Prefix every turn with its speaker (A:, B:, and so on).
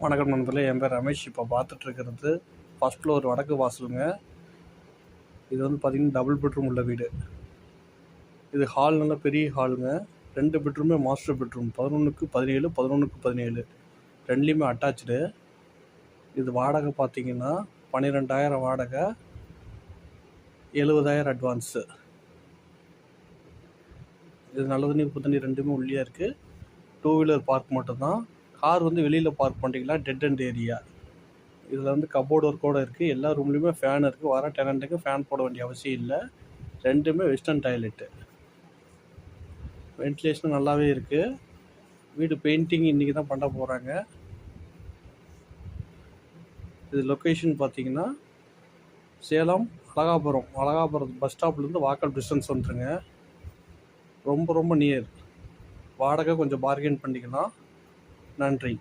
A: வணக்கம் நண்பர்களே, என் பேர் ரமேஷ். இப்போ பார்த்துட்ருக்கிறது ஃபஸ்ட் ஃப்ளோர் வடக்கு வாசலுங்க. இது வந்து பார்த்திங்கன்னா டபுள் பெட்ரூம் உள்ள வீடு. இது ஹால் நல்ல பெரிய ஹாலுங்க. 2 பெட்ரூமே மாஸ்டர் பெட்ரூம். 11க்கு 17, 11க்கு 17 ரெண்டுலேயுமே அட்டாச்சு. இது வாடகை பார்த்திங்கன்னா 12,000 வாடகை, 70,000 அட்வான்ஸு. இது நல்ல தண்ணி உப்பு தண்ணி ரெண்டுமே உள்ளே இருக்குது. 2 வீலர் பார்க் மட்டும்தான். கார் வந்து வெளியில் பார்க் பண்ணிக்கலாம். Dead and area. இதில் வந்து கப்போர்டு ஒர்க்கோடு இருக்குது. எல்லா ரூம்லேயுமே ஃபேன் இருக்குது. வர டெனண்ட்டுக்கு ஃபேன் போட வேண்டிய அவசியம் இல்லை. ரெண்டுமே வெஸ்டர்ன் டாய்லெட்டு. வென்டிலேஷன் நல்லாவே இருக்குது. வீடு பெயிண்டிங் இன்றைக்கி தான் பண்ண போகிறாங்க. இது லொக்கேஷன் பார்த்திங்கன்னா சேலம் அழகாபுரம் பஸ் ஸ்டாப்லேருந்து வாக்கல் டிஸ்டன்ஸ் வந்துருங்க. ரொம்ப நியர். வாடகை கொஞ்சம் பார்கெயின் பண்ணிக்கலாம். நன்றி.